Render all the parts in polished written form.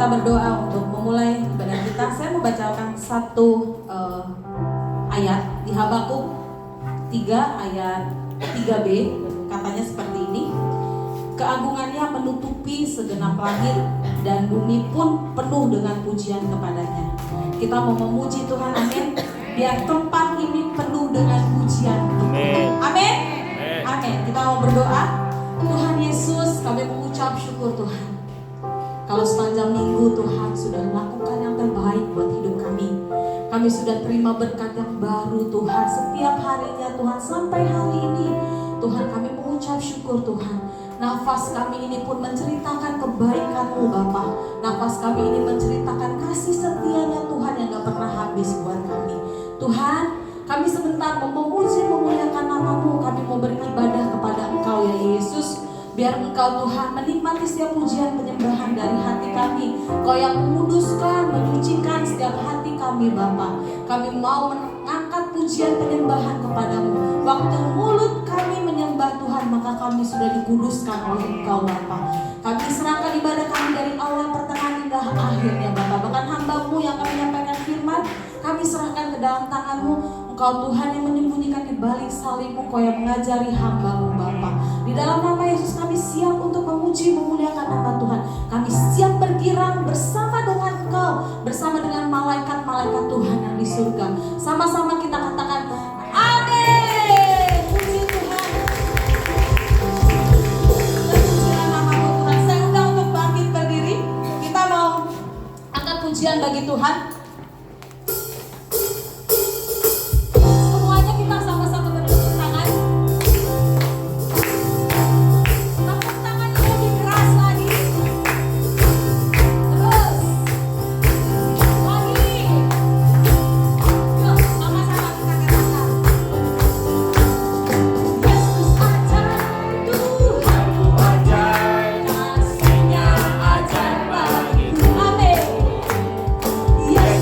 kita berdoa untuk memulai ibadah kita. Saya mau bacakan satu ayat di Habakuk 3 ayat 3b. Katanya seperti ini. Keagungannya menutupi segenap langit dan bumi pun penuh dengan pujian kepadanya. Kita mau memuji Tuhan, amin. Biar tempat ini penuh dengan pujian. Amin. Amin. Amin. Kita mau berdoa. Tuhan Yesus, kami mengucap syukur Tuhan. Kalau sepanjang minggu Tuhan sudah melakukan yang terbaik buat hidup kami. Kami sudah terima berkat yang baru Tuhan. Setiap harinya Tuhan sampai hari ini Tuhan kami mengucap syukur Tuhan. Nafas kami ini pun menceritakan kebaikan-Mu Bapa. Nafas kami ini menceritakan kasih setianya Tuhan yang gak pernah habis buat kami. Tuhan, kami sebentar mau memuji memuliakan nama-Mu. Kami mau beribadah kepada Engkau ya Yesus. Biar Engkau Tuhan menikmati setiap pujian penyembahan dari hati kami. Kau yang menguduskan, menyucikan setiap hati kami Bapa. Kami mau mengangkat pujian penyembahan kepadamu. Waktu mulut kami menyembah Tuhan, maka kami sudah dikuduskan oleh Engkau Bapa. Kami serahkan ibadah kami dari awal pertengahan hingga akhirnya Bapa. Bahkan hamba-Mu yang kami menyampaikan firman, kami serahkan ke dalam tangan-Mu. Engkau Tuhan yang menyembunyikan di balik salib-Mu, Kau yang mengajari hamba-Mu Bapa. Di dalam nama Yesus kami siap untuk memuji memuliakan nama Tuhan. Kami siap bergirang bersama dengan Engkau, bersama dengan malaikat-malaikat Tuhan yang di surga. Sama-sama kita katakan amin. Puji Tuhan. Pujilah nama-Mu Tuhan. Saya undang untuk bangkit berdiri. Kita mau angkat pujian bagi Tuhan. Yes.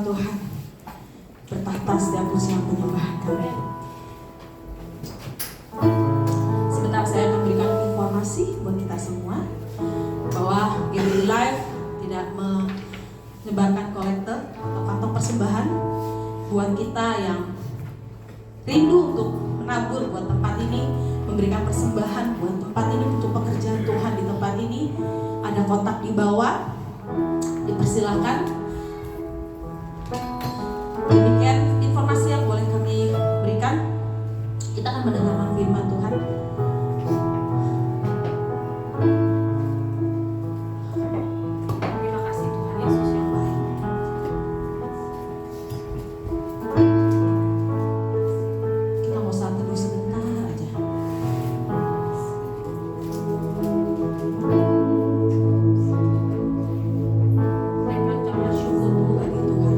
Tuhan bertahta setiap usia penyembahan kami. Sebentar saya akan berikan informasi buat kita semua bahwa GBI Live tidak menyebarkan kolektor atau kantong persembahan buat kita yang rindu untuk menabur buat tempat ini, memberikan persembahan buat tempat ini untuk pekerjaan Tuhan di tempat ini. Ada kontak di bawah, dipersilakan. Demikian informasi yang boleh kami berikan. Kita akan mendengarkan firman Tuhan. Terima kasih Tuhan Yesus yang baik. Kita mau saat teduh sebentar aja. Naikkan ucapan syukur bagi Tuhan.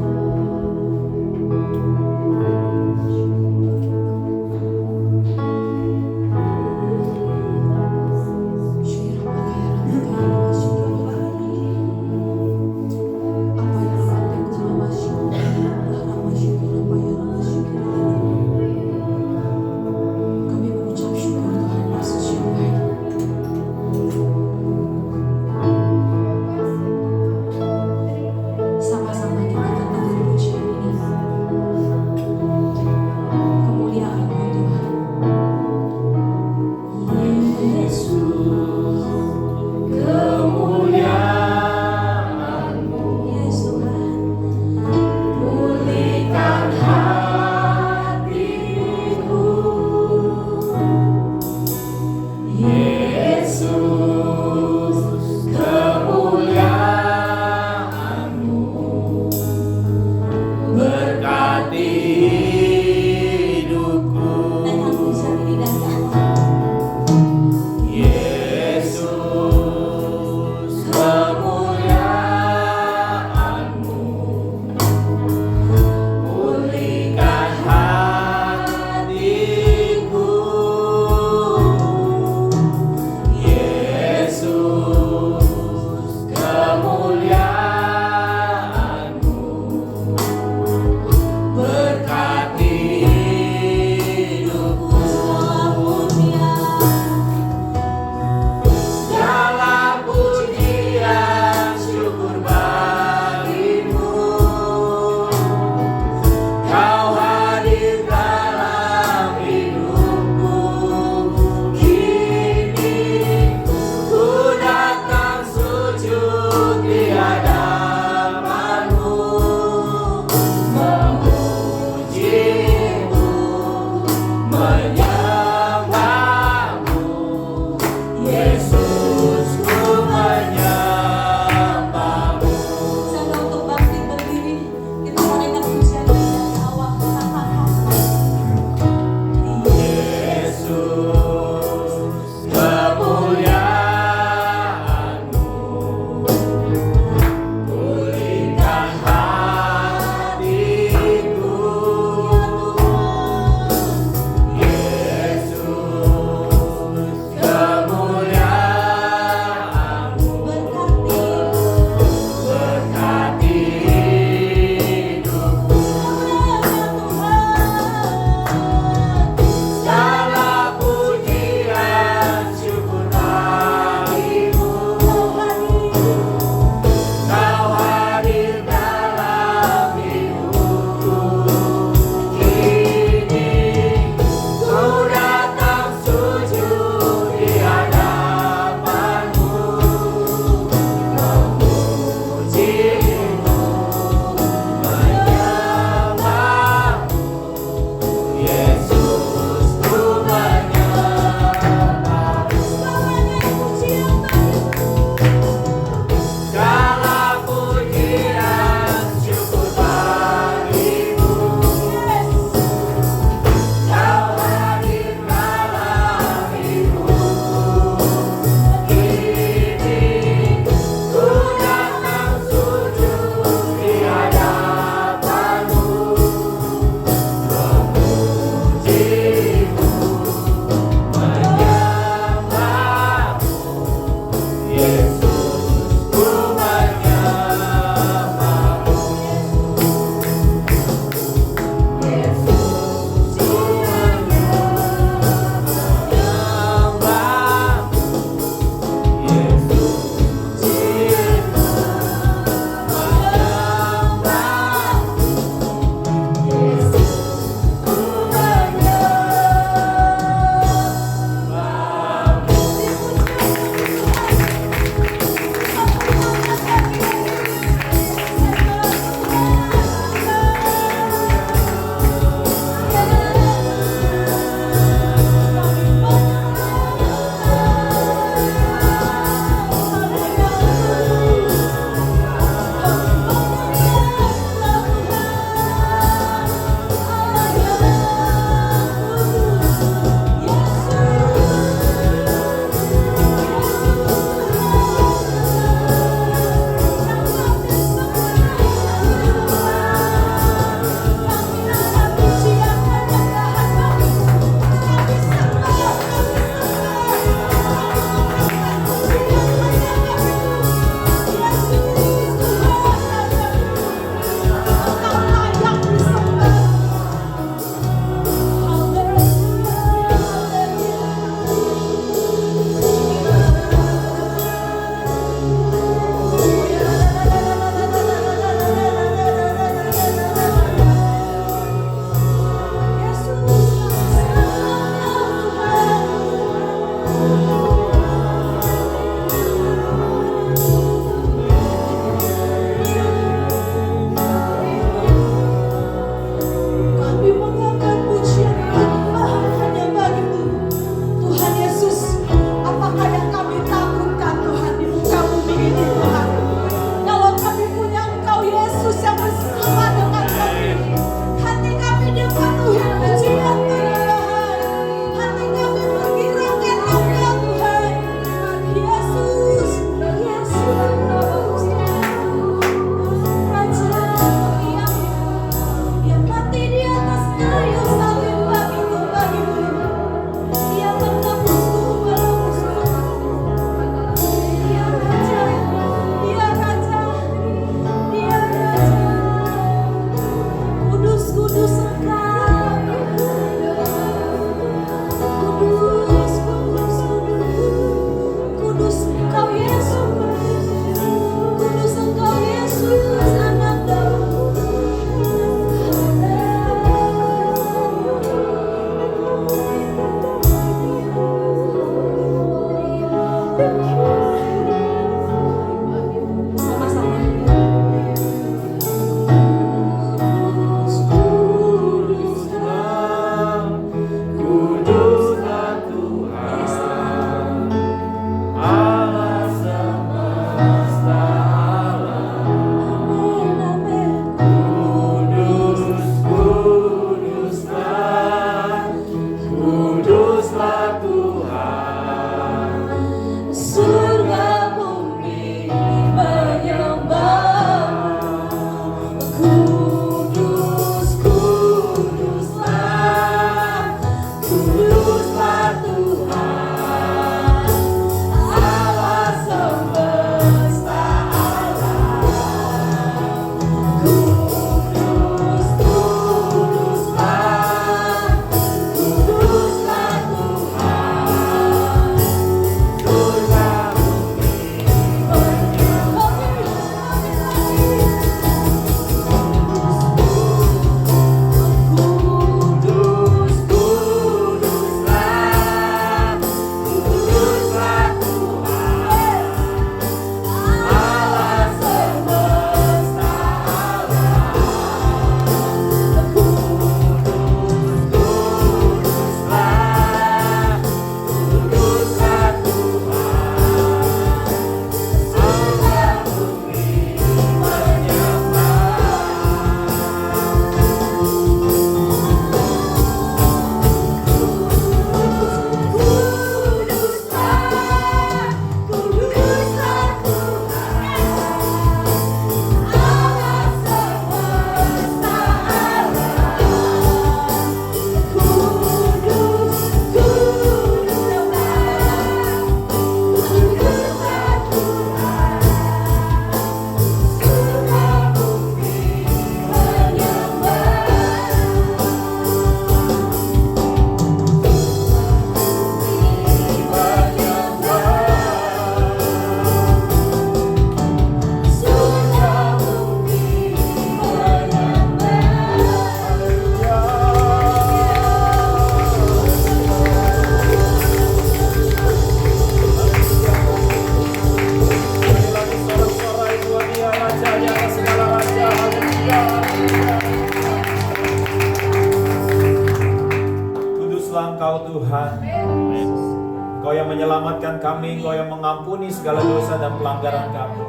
Engkau yang menyelamatkan kami, Engkau yang mengampuni segala dosa dan pelanggaran kami.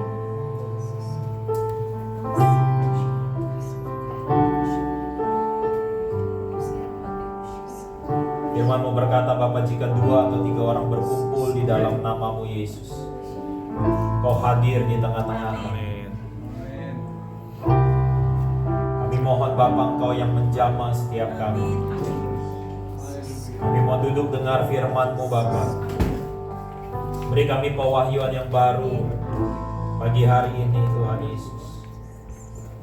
Firman-Mu berkata, Bapa, jika 2 atau 3 orang berkumpul di dalam nama-Mu Yesus, Kau hadir di tengah-tengah kami. Kami mohon Bapa, Engkau yang menjamah setiap kami. Kami mau duduk dengar firman-Mu Bapa. Beri kami pewahyuan yang baru pagi hari ini Tuhan Yesus.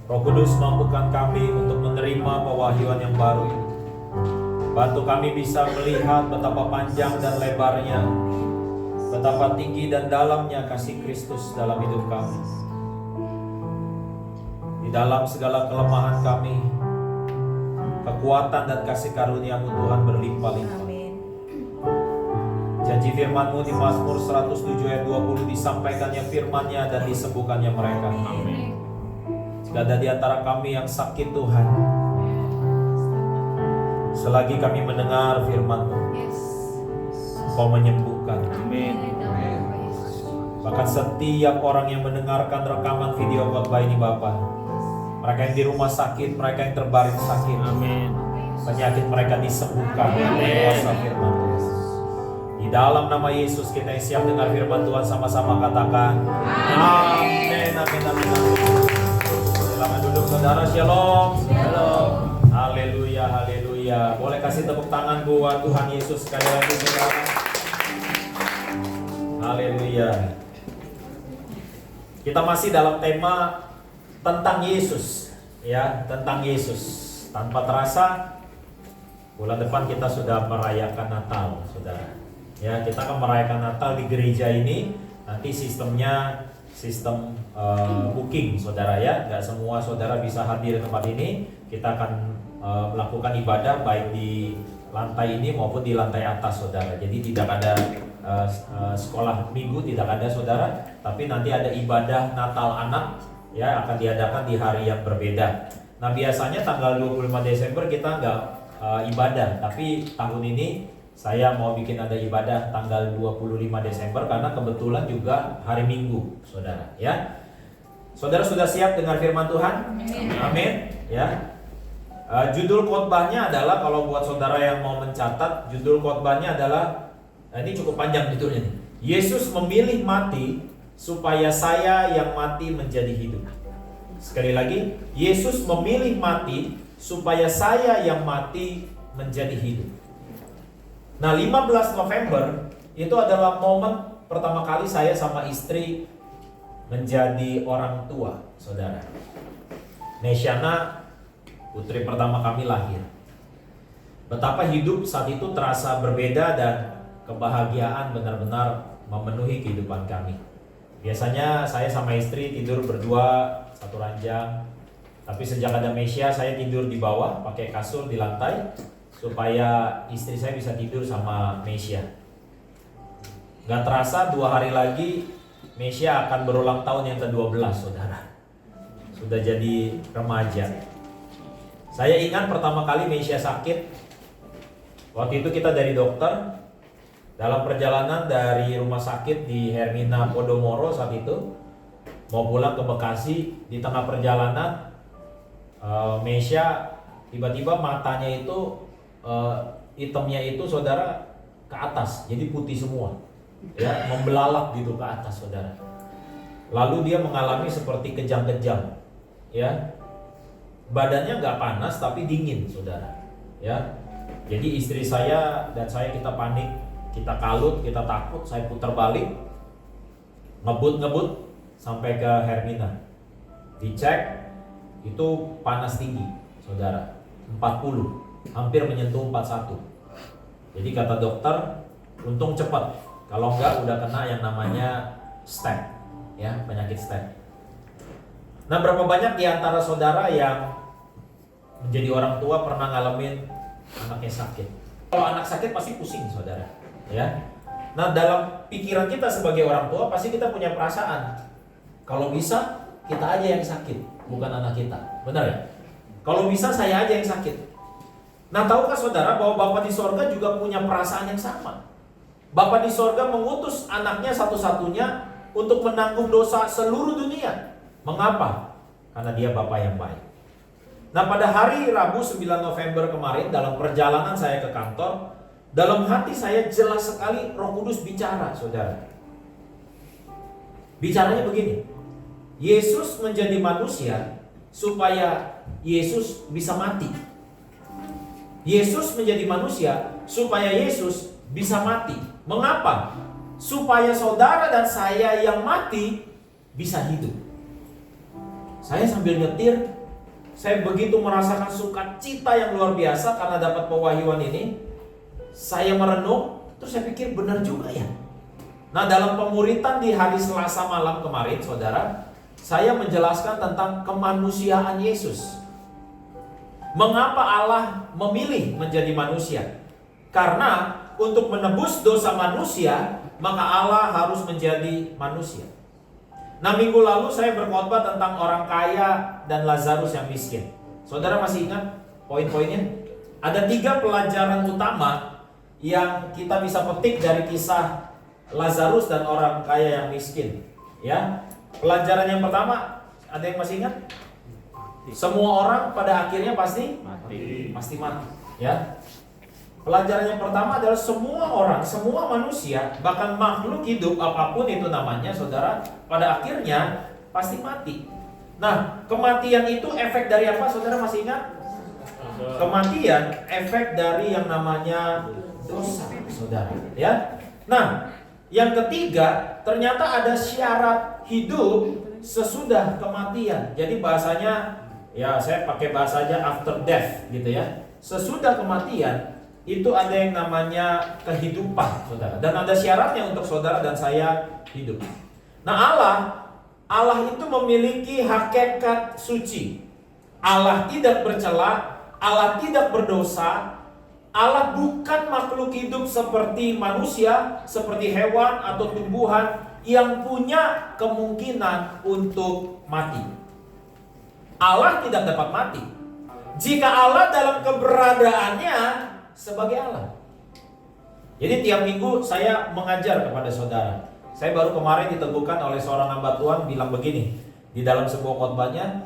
Roh Kudus mampukan kami untuk menerima pewahyuan yang baru ini. Bantu kami bisa melihat betapa panjang dan lebarnya, betapa tinggi dan dalamnya kasih Kristus dalam hidup kami. Di dalam segala kelemahan kami, kekuatan dan kasih karunia-Mu Tuhan berlimpah-limpah. Janji firman-Mu di Mazmur 107 ayat 20, disampaikannya firman-Nya dan disembuhkannya mereka. Amin. Jika ada di antara kami yang sakit Tuhan, selagi kami mendengar firman-Mu, Kau menyembuhkan. Amin. Bahkan setiap orang yang mendengarkan rekaman video khotbah ini Bapa, mereka yang di rumah sakit, mereka yang terbaring sakit, amin, penyakit mereka disembuhkan oleh kuasa firman Tuhan. Di dalam nama Yesus kita yang siap dengar firman Tuhan sama-sama katakan amin, amin, amin, amin. Selamat duduk saudara, shalom. Shalom. Haleluya, haleluya. Boleh kasih tepuk tangan buat Tuhan Yesus sekali lagi saudara. Haleluya. Kita masih dalam tema tentang Yesus, ya, tentang Yesus. Tanpa terasa, bulan depan kita sudah merayakan Natal, saudara. Ya, kita akan merayakan Natal di gereja ini. Nanti sistemnya sistem booking, saudara ya. Gak semua saudara bisa hadir di tempat ini. Kita akan melakukan ibadah baik di lantai ini maupun di lantai atas saudara. Jadi tidak ada sekolah minggu, tidak ada saudara, tapi nanti ada ibadah Natal anak ya, akan diadakan di hari yang berbeda. Nah biasanya tanggal 25 Desember kita nggak ibadah, tapi tahun ini saya mau bikin ada ibadah tanggal 25 Desember karena kebetulan juga hari Minggu saudara ya. Saudara sudah siap dengar firman Tuhan? Amin ya. Judul khotbahnya adalah, kalau buat saudara yang mau mencatat, judul khotbahnya adalah, ini cukup panjang judulnya nih. Yesus memilih mati supaya saya yang mati menjadi hidup. Sekali lagi, Yesus memilih mati supaya saya yang mati menjadi hidup. Nah, 15 November itu adalah momen pertama kali saya sama istri menjadi orang tua, saudara. Nesiana, putri pertama kami, lahir. Betapa hidup saat itu terasa berbeda dan kebahagiaan benar-benar memenuhi kehidupan kami. Biasanya saya sama istri tidur berdua satu ranjang, tapi sejak ada Mesia saya tidur di bawah pakai kasur di lantai supaya istri saya bisa tidur sama Mesia. Gak terasa 2 hari lagi Mesia akan berulang tahun yang ke-12 saudara. Sudah jadi remaja. Saya ingat pertama kali Mesia sakit, waktu itu kita dari dokter, dalam perjalanan dari rumah sakit di Hermina Podomoro saat itu mau pulang ke Bekasi, di tengah perjalanan Mesia tiba-tiba matanya itu hitamnya itu saudara ke atas, jadi putih semua ya, membelalak gitu ke atas saudara. Lalu dia mengalami seperti kejang-kejang ya, badannya nggak panas tapi dingin saudara ya. Jadi istri saya dan saya kita panik, kita kalut, kita takut. Saya putar balik, ngebut sampai ke Hermina, dicek itu panas tinggi saudara, 40, hampir menyentuh 41. Jadi kata dokter, untung cepat, kalau enggak udah kena yang namanya stent ya, penyakit stent. Nah, berapa banyak di antara saudara yang menjadi orang tua pernah ngalamin anaknya sakit? Kalau anak sakit pasti pusing saudara ya. Nah, dalam pikiran kita sebagai orang tua pasti kita punya perasaan, kalau bisa kita aja yang sakit, bukan anak kita, benar ya? Kalau bisa saya aja yang sakit. Nah, tahukah saudara bahwa Bapa di sorga juga punya perasaan yang sama? Bapa di sorga mengutus anaknya satu-satunya untuk menanggung dosa seluruh dunia. Mengapa? Karena dia Bapa yang baik. Nah, pada hari Rabu 9 November kemarin, dalam perjalanan saya ke kantor, dalam hati saya jelas sekali Roh Kudus bicara, saudara. Bicaranya begini, Yesus menjadi manusia supaya Yesus bisa mati. Yesus menjadi manusia supaya Yesus bisa mati. Mengapa? Supaya saudara dan saya yang mati bisa hidup. Saya sambil nyetir, saya begitu merasakan sukacita yang luar biasa karena dapat pewahyuan ini. Saya merenung, terus saya pikir benar juga ya. Nah, dalam pemuritan di hari Selasa malam kemarin, saudara, saya menjelaskan tentang kemanusiaan Yesus. Mengapa Allah memilih menjadi manusia? Karena untuk menebus dosa manusia, maka Allah harus menjadi manusia. Nah, minggu lalu saya berkhotbah tentang orang kaya dan Lazarus yang miskin. Saudara masih ingat poin-poinnya? Ada 3 pelajaran utama yang kita bisa petik dari kisah Lazarus dan orang kaya yang miskin. Ya, pelajaran yang pertama, ada yang masih ingat? Semua orang pada akhirnya pasti mati. Ya. Pelajaran yang pertama adalah semua orang, semua manusia, bahkan makhluk hidup apapun itu namanya, saudara, pada akhirnya pasti mati. Nah, kematian itu efek dari apa, saudara masih ingat? Kematian efek dari yang namanya dosa, saudara. Ya. Nah, yang ketiga, ternyata ada syarat hidup sesudah kematian. Jadi bahasanya, ya saya pakai bahasanya after death gitu ya. Sesudah kematian itu ada yang namanya kehidupan, saudara. Dan ada syaratnya untuk saudara dan saya hidup. Nah, Allah itu memiliki hakikat suci. Allah tidak bercela, Allah tidak berdosa, Allah bukan makhluk hidup seperti manusia, seperti hewan atau tumbuhan yang punya kemungkinan untuk mati. Allah tidak dapat mati jika Allah dalam keberadaannya sebagai Allah. Jadi tiap minggu saya mengajar kepada saudara. Saya baru kemarin diteguhkan oleh seorang hamba Tuhan bilang begini di dalam sebuah khotbahnya,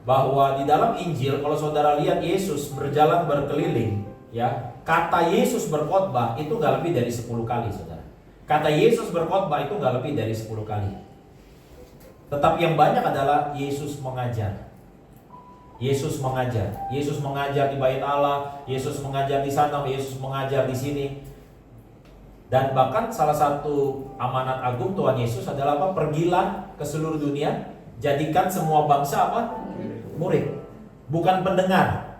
bahwa di dalam Injil kalau saudara lihat Yesus berjalan berkeliling, ya, kata Yesus berkhotbah itu gak lebih dari 10 kali, saudara. Kata Yesus berkhotbah itu gak lebih dari 10 kali. Tetapi yang banyak adalah Yesus mengajar. Yesus mengajar. Yesus mengajar di bait Allah, Yesus mengajar di sana, Yesus mengajar di sini. Dan bahkan salah satu amanat agung Tuhan Yesus adalah apa? Pergilah ke seluruh dunia, jadikan semua bangsa apa? Murid. Bukan pendengar,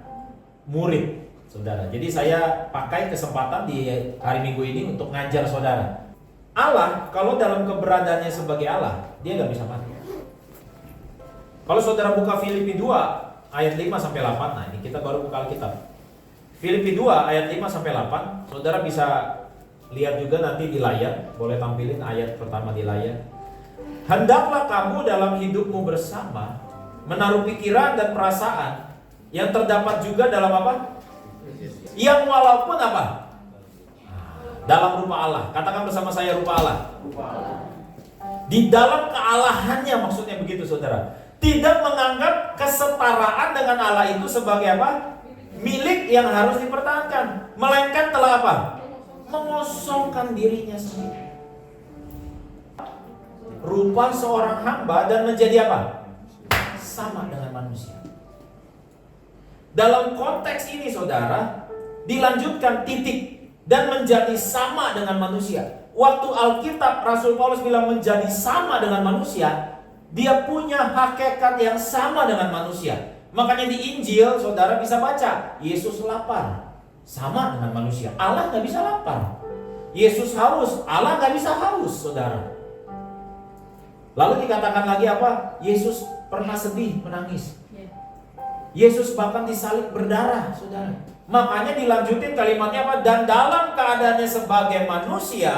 murid, saudara. Jadi saya pakai kesempatan di hari Minggu ini untuk ngajar saudara. Allah kalau dalam keberadaannya sebagai Allah, dia gak bisa mati. Kalau saudara buka Filipi 2 ayat 5 sampai 8, nah ini kita baru buka Alkitab. Filipi 2 ayat 5 sampai 8, saudara bisa lihat juga nanti di layar, boleh tampilin ayat pertama di layar. Hendaklah kamu dalam hidupmu bersama menaruh pikiran dan perasaan yang terdapat juga dalam apa? Yang walaupun apa? Dalam rupa Allah. Katakan bersama saya, rupa Allah. Di dalam kealahannya, maksudnya begitu saudara. Tidak menganggap kesetaraan dengan Allah itu sebagai apa? Milik yang harus dipertahankan. Melainkan telah apa? Mengosongkan dirinya sendiri. Rupa seorang hamba dan menjadi apa? Sama dengan manusia. Dalam konteks ini saudara, dilanjutkan titik dan menjadi sama dengan manusia. Waktu Alkitab Rasul Paulus bilang menjadi sama dengan manusia, dia punya hakikat yang sama dengan manusia. Makanya di Injil saudara bisa baca, Yesus lapar, sama dengan manusia. Allah gak bisa lapar. Yesus haus, Allah gak bisa haus, saudara. Lalu dikatakan lagi apa? Yesus pernah sedih, menangis. Yesus bahkan disalib berdarah, saudara. Makanya dilanjutin kalimatnya apa? Dan dalam keadaannya sebagai manusia,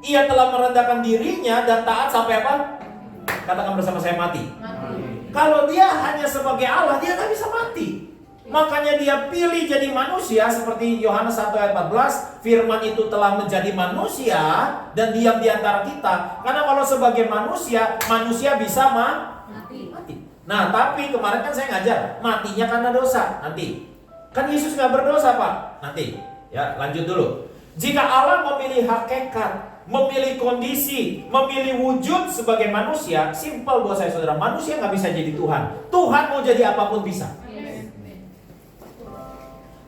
ia telah merendahkan dirinya dan taat sampai apa? Katakan bersama saya, mati. Kalau dia hanya sebagai Allah, dia gak bisa mati. Makanya dia pilih jadi manusia, seperti Yohanes 1 ayat 14, firman itu telah menjadi manusia dan diam di antara kita. Karena kalau sebagai manusia, manusia bisa mati. Nah, tapi kemarin kan saya ngajar, matinya karena dosa. Nanti kan Yesus gak berdosa, Pak. Nanti ya, lanjut dulu. Jika Allah memilih hakikat, memilih kondisi, memilih wujud sebagai manusia, simpel buat saya saudara, manusia gak bisa jadi Tuhan. Tuhan mau jadi apapun bisa.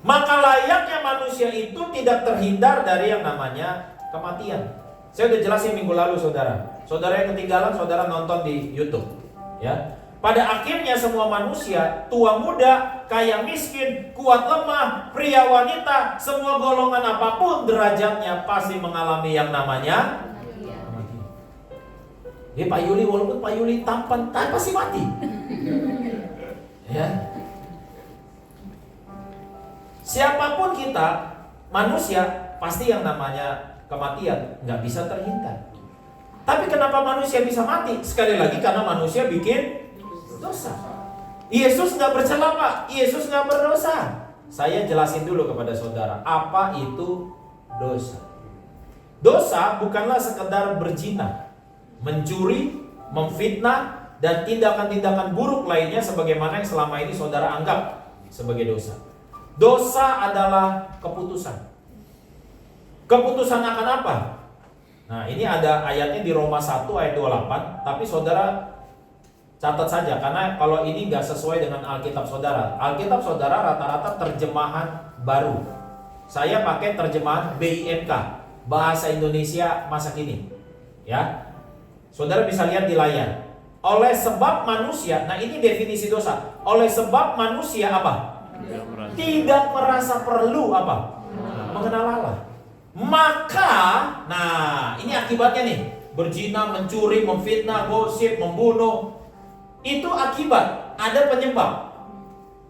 Maka layaknya manusia itu tidak terhindar dari yang namanya kematian. Saya udah jelasin minggu lalu saudara. Saudara yang ketinggalan, saudara nonton di YouTube. Ya. Pada akhirnya semua manusia, tua muda, kaya miskin, kuat lemah, pria wanita, semua golongan apapun derajatnya pasti mengalami yang namanya kematian. Jadi Pak Yuli, walaupun Pak Yuli tampan, pasti mati. Ya. Siapapun kita, manusia, pasti yang namanya kematian nggak bisa terhindar. Tapi kenapa manusia bisa mati? Sekali lagi karena manusia bikin dosa. Yesus nggak bercela, Pak. Yesus nggak berdosa. Saya jelasin dulu kepada saudara, apa itu dosa? Dosa bukanlah sekedar berzina, mencuri, memfitnah, dan tindakan-tindakan buruk lainnya sebagaimana yang selama ini saudara anggap sebagai dosa. Dosa adalah keputusan. Keputusan akan apa? Nah, ini ada ayatnya di Roma 1 ayat 28, tapi saudara catat saja, karena kalau ini nggak sesuai dengan Alkitab saudara. Alkitab saudara rata-rata terjemahan baru. Saya pakai terjemahan BIMK, Bahasa Indonesia Masa Kini. Ya, saudara bisa lihat di layar. Oleh sebab manusia, nah ini definisi dosa. Oleh sebab manusia apa? Tidak merasa perlu apa? Mengenal Allah. Maka, nah ini akibatnya nih, berzina, mencuri, memfitnah, gosip, membunuh. Itu akibat, ada penyebab.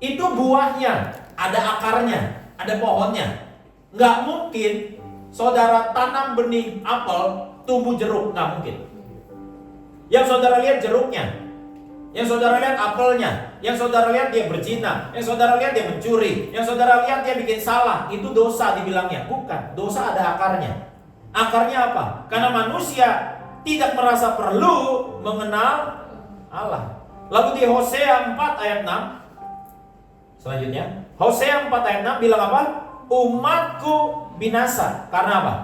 Itu buahnya, ada akarnya. ada pohonnya. Nggak mungkin saudara tanam benih apel, tumbuh jeruk, nggak mungkin. Yang saudara lihat jeruknya, yang saudara lihat apelnya, yang saudara lihat dia berzina, yang saudara lihat dia mencuri, yang saudara lihat dia bikin salah, itu dosa dibilangnya. Bukan, dosa ada akarnya. Akarnya apa? Karena manusia tidak merasa perlu mengenal Allah. Lalu di Hosea 4 ayat 6, selanjutnya, Hosea 4 ayat 6 bilang apa? Umatku binasa. Karena apa?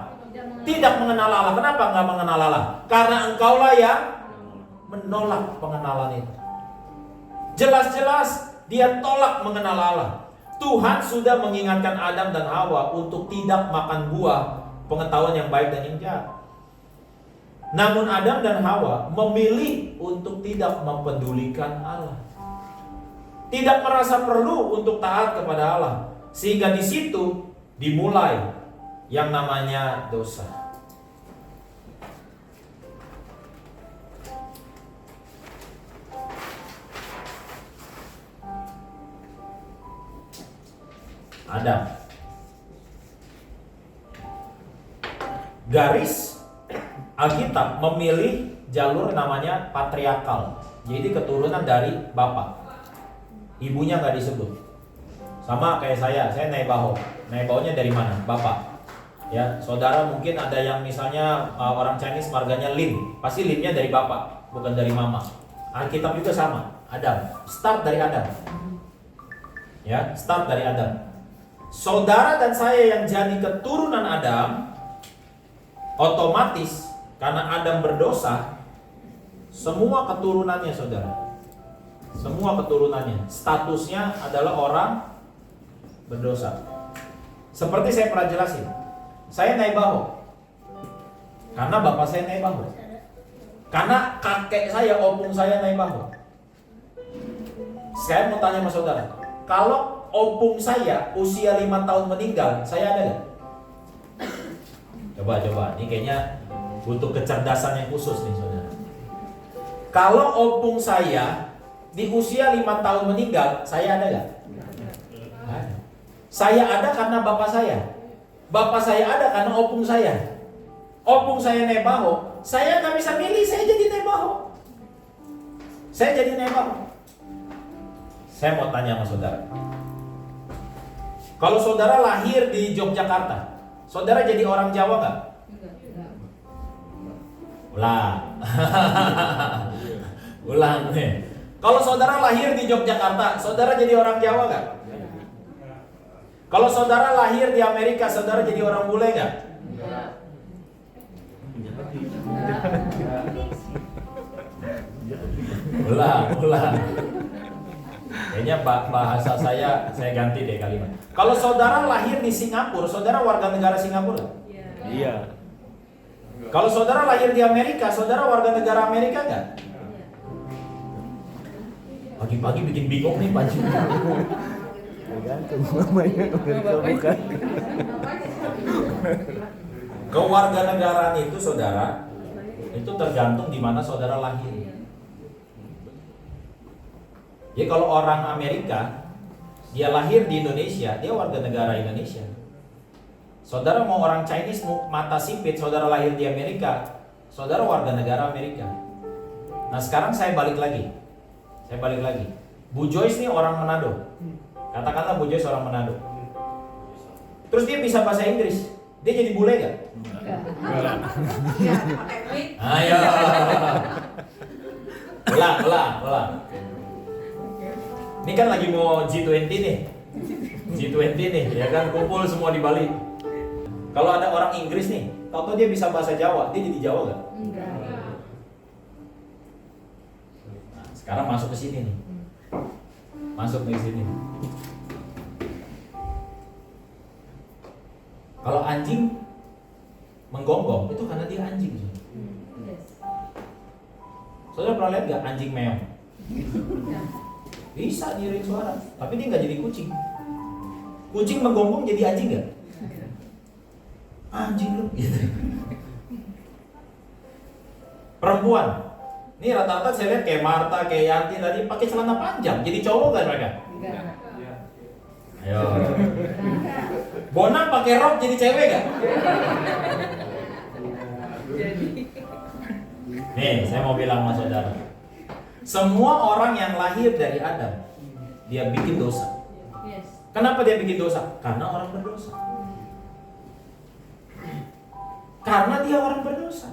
Tidak mengenal Allah. Kenapa nggak mengenal Allah? Karena engkaulah yang menolak pengenalan itu. Jelas-jelas dia tolak mengenal Allah. Tuhan sudah mengingatkan Adam dan Hawa untuk tidak makan buah pengetahuan yang baik dan yang jahat. Namun Adam dan Hawa memilih untuk tidak mempedulikan Allah. Tidak merasa perlu untuk taat kepada Allah. Sehingga di situ dimulai yang namanya dosa. Adam. Garis Alkitab memilih jalur namanya patriarkal. Jadi keturunan dari bapak. Ibunya nggak disebut. Sama kayak saya Naibaho. Naibahonya dari mana? Bapak. Ya, saudara mungkin ada yang misalnya orang Chinese marganya Lin. Pasti Linnya dari bapak, bukan dari mama. Alkitab juga sama. Adam. Start dari Adam. Ya, start dari Adam. Saudara dan saya yang jadi keturunan Adam, otomatis karena Adam berdosa, semua keturunannya saudara, semua keturunannya statusnya adalah orang berdosa. Seperti saya pernah jelasin, saya Naibaho karena bapak saya Naibaho, karena kakek saya, opung saya Naibaho. Saya mau tanya sama saudara, kalau opung saya usia 5 tahun meninggal, saya ada gak? Coba, ini kayaknya butuh kecerdasan yang khusus nih saudara. Kalau opung saya di usia 5 tahun meninggal, saya ada gak? Ada. Saya ada karena bapak saya. Bapak saya ada karena opung saya. Opung saya Naibaho, saya gak bisa milih, saya jadi Naibaho. Saya jadi Naibaho. Saya mau tanya sama saudara. Kalau saudara lahir di Yogyakarta, saudara jadi orang Jawa nggak? Ulang nih. Kalau saudara lahir di Yogyakarta, saudara jadi orang Jawa nggak? Kalau saudara lahir di Amerika, saudara jadi orang bule nggak? Ulang. Kayaknya bahasa saya ganti deh kalimat. Kalau saudara lahir di Singapura, saudara warga negara Singapura? Iya. Kalau saudara lahir di Amerika, saudara warga negara Amerika nggak? Pagi-pagi bikin bingung nih Pak Ji. Tergantung namanya Amerika bukan. Kewarganegaraan itu saudara, itu tergantung di mana saudara lahir. Jadi kalau orang Amerika, dia lahir di Indonesia, dia warga negara Indonesia. Saudara mau orang Chinese mata sipit, saudara lahir di Amerika, saudara warga negara Amerika. Nah sekarang saya balik lagi. Bu Joyce nih orang Manado. Katakanlah Bu Joyce orang Manado. Terus dia bisa bahasa Inggris, dia jadi bule gak? Ayo. Ulang. Ini kan lagi mau G20 nih, ya kan, kumpul semua di Bali. Kalau ada orang Inggris nih, tahu dia bisa bahasa Jawa, dia jadi Jawa gak? Enggak. Nah, sekarang masuk ke sini nih, masuk ke sini. Kalau anjing menggonggong, itu karena dia anjing. Saudara pernah lihat gak anjing meong? Bisa niruin suara, tapi dia nggak jadi kucing. Kucing menggonggong jadi anjing nggak? Anjing lu. Gitu. Perempuan, ini rata-rata saya lihat kayak Marta, kayak Yanti tadi pakai celana panjang, jadi cowok kan mereka? Enggak. Ayo. Bonang pakai rok jadi cewek gak? Nih, saya mau bilang sama saudara. Semua orang yang lahir dari Adam, dia bikin dosa. Kenapa dia bikin dosa? Karena orang berdosa. Karena dia orang berdosa.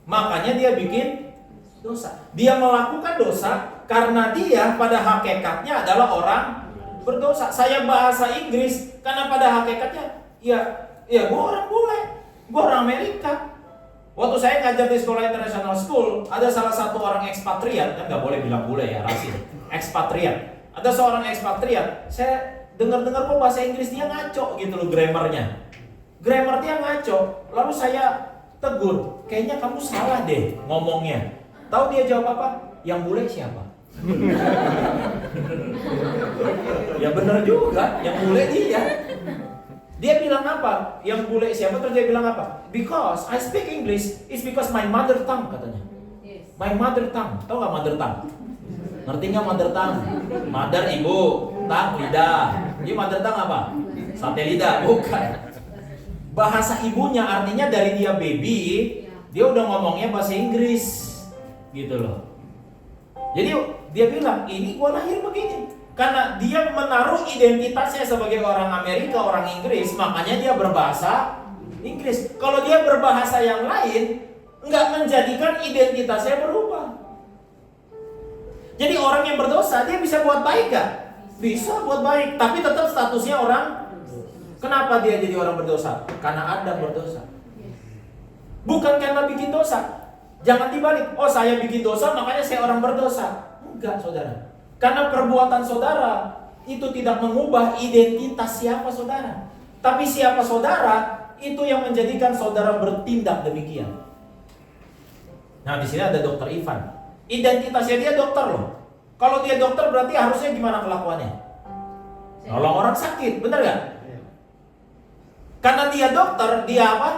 Makanya dia bikin dosa. Dia melakukan dosa karena dia pada hakikatnya adalah orang berdosa. Saya bahasa Inggris karena pada hakikatnya ya gue orang bule, gue orang Amerika. Waktu saya ngajar di sekolah international school, ada salah satu orang ekspatriat, kan nggak boleh bilang bule ya, rasis. Ekspatriat. Ada seorang ekspatriat, saya dengar-dengar kok bahasa Inggris dia ngaco gitu loh grammarnya. Grammar dia ngaco. Lalu saya tegur, kayaknya kamu salah deh ngomongnya. Tahu dia jawab apa? Yang bule siapa? Ya benar juga, yang bule dia. Dia bilang apa? Yang bule siapa? Terus dia bilang apa? Because I speak English, it's because my mother tongue katanya. My mother tongue. Tahu nggak mother tongue? Ngerti nggak mother tongue? Mother ibu, tongue lidah. Dia mother tongue apa? Sate lidah, bukan. Bahasa ibunya artinya dari dia baby, dia udah ngomongnya bahasa Inggris, gitu loh. Jadi dia bilang, ini gua lahir begini. Karena dia menaruh identitasnya sebagai orang Amerika, orang Inggris, makanya dia berbahasa Inggris. Kalau dia berbahasa yang lain, nggak menjadikan identitasnya berubah. Jadi orang yang berdosa, dia bisa buat baik gak? Bisa buat baik, tapi tetap statusnya orang. Kenapa dia jadi orang berdosa? Karena Adam berdosa. Bukan karena bikin dosa. Jangan dibalik, oh saya bikin dosa makanya saya orang berdosa. Enggak saudara. Karena perbuatan saudara itu tidak mengubah identitas siapa saudara. Tapi siapa saudara itu yang menjadikan saudara bertindak demikian. Nah di sini ada Dokter Ivan. Identitasnya dia dokter loh. Kalau dia dokter berarti harusnya gimana kelakuannya? Nolong orang sakit, bener gak? Karena dia dokter, dia apa?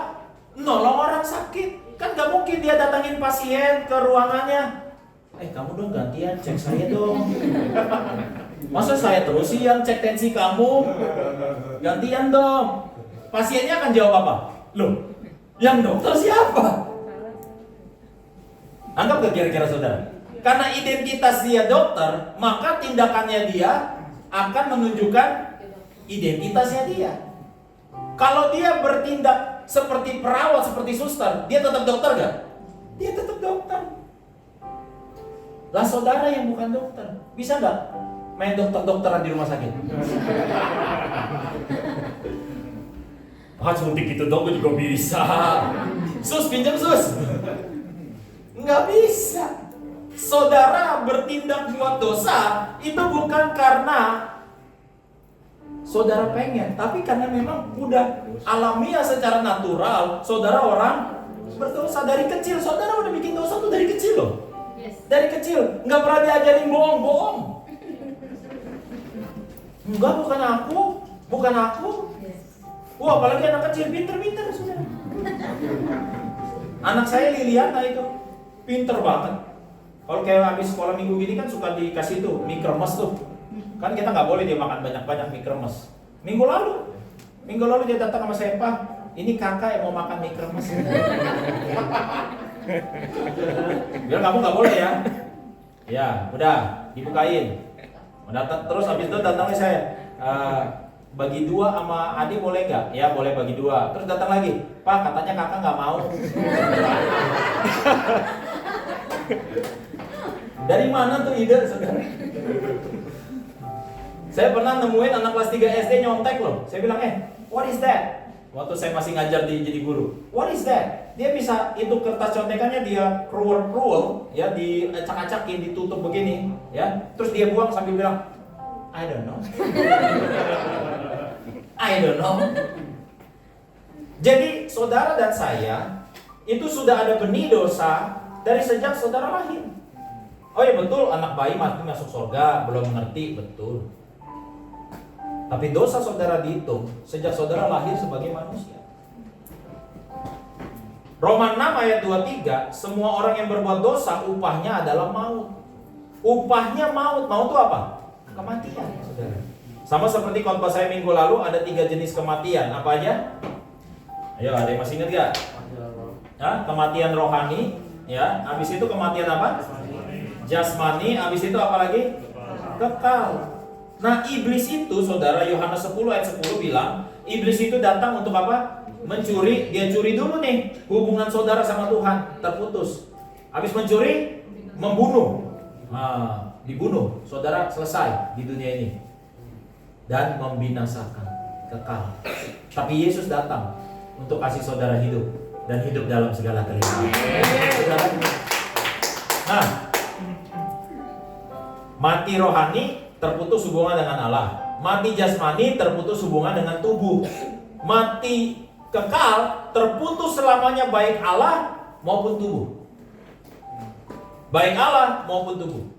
Nolong orang sakit. Kan gak mungkin dia datangin pasien ke ruangannya. Kamu dong gantian cek saya dong. Masa saya terus sih yang cek tensi kamu? Gantian dong. Pasiennya akan jawab apa? Loh, yang dokter siapa? Anggap gak kira-kira saudara? Karena identitas dia dokter, maka tindakannya dia akan menunjukkan identitasnya dia. Kalau dia bertindak seperti perawat, seperti suster, dia tetap dokter gak? Dia tetap dokter. Lah saudara yang bukan dokter, bisa gak main dokter-dokteran di rumah sakit? Suntik gitu dong, gue juga bisa. Sus, pinjam sus. Nggak bisa. Saudara bertindak buat dosa itu bukan karena saudara pengen, tapi karena memang udah alamiah secara natural. Saudara orang berdosa dari kecil. Saudara udah bikin dosa tuh dari kecil loh. Dari kecil, nggak pernah diajarin bohong-bohong. Enggak, bukan aku. Wah, apalagi anak kecil pinter-pinter saudara. Anak saya Liliana itu pinter banget. Kalau kayak habis sekolah minggu gini kan suka dikasih tuh mie kremes tuh. Kan kita nggak boleh dia makan banyak-banyak mie kremes. Minggu lalu dia datang sama saya, Pak, ini kakak yang mau makan mie kremes. Biar kamu nggak boleh ya. Ya, udah dibukain. Datang terus habis itu datangnya saya. Bagi 2 sama adik boleh nggak? Ya boleh bagi 2. Terus datang lagi, Pak katanya kakak nggak mau. Dari mana tuh ide saudara? Saya pernah nemuin anak kelas 3 SD nyontek loh. Saya bilang, what is that? Waktu saya masih ngajar jadi guru. What is that? Dia bisa, itu kertas contekannya dia roll, ya diacak-acakin, ditutup begini, ya. Terus dia buang sambil bilang, I don't know. I don't know. Jadi saudara dan saya itu sudah ada benih dosa dari sejak saudara lahir. Oh ya betul, anak bayi masuk surga, belum mengerti, betul. Tapi dosa saudara dihitung sejak saudara lahir sebagai manusia. Roma 6 ayat 23, semua orang yang berbuat dosa upahnya adalah maut. Upahnya maut. Maut itu apa? Kematian, saudara. Sama seperti khotbah saya minggu lalu, ada 3 jenis kematian. Apa aja? Ayo, ada yang masih ingat gak? Ya, kematian rohani, ya. Habis itu kematian apa? Jasmani. Habis itu apa lagi? Kekal. Nah, iblis itu, saudara, Yohanes 10 ayat 10 bilang, iblis itu datang untuk apa? Mencuri. Dia curi dulu nih, hubungan saudara sama Tuhan terputus. Habis mencuri, membunuh. Nah, dibunuh, saudara selesai di dunia ini. Dan membinasakan, kekal. Tapi Yesus datang untuk kasih saudara hidup dan hidup dalam segala kelimpahan. Nah, mati rohani terputus hubungan dengan Allah. Mati jasmani terputus hubungan dengan tubuh. Mati kekal terputus selamanya baik Allah maupun tubuh. Baik Allah maupun tubuh.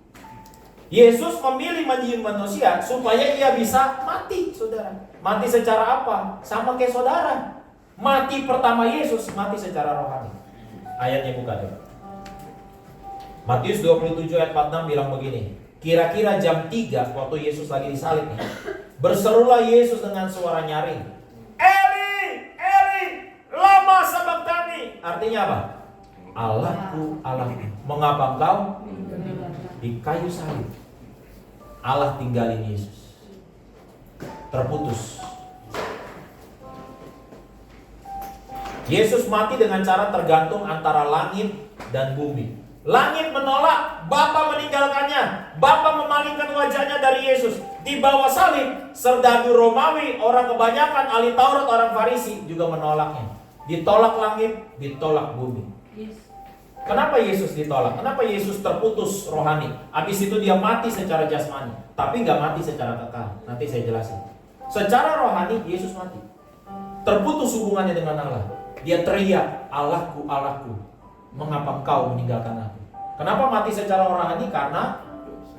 Yesus memilih menjadi manusia supaya ia bisa mati, saudara. Mati secara apa? Sama kayak saudara. Mati pertama Yesus, mati secara rohani. Ayatnya buka deh. Matius 27 ayat 46 bilang begini. Kira-kira jam 3 waktu Yesus lagi disalib nih, berserulah Yesus dengan suara nyaring. Eli, Eli, lama sabachthani. Artinya apa? Allahku, Allahku, mengapa engkau di kayu salib? Allah tinggalin Yesus. Terputus. Yesus mati dengan cara tergantung antara langit dan bumi. Langit menolak, Bapa meninggalkannya. Bapa memalingkan wajahnya dari Yesus. Di bawah salib, serdadu Romawi, orang kebanyakan, ahli Taurat, orang Farisi juga menolaknya. Ditolak langit, ditolak bumi. Kenapa Yesus ditolak? Kenapa Yesus terputus rohani? Habis itu dia mati secara jasmani, tapi nggak mati secara kekal. Nanti saya jelasin. Secara rohani Yesus mati, terputus hubungannya dengan Allah. Dia teriak, Allahku, Allahku, mengapa engkau meninggalkan aku? Kenapa mati secara rohani? Karena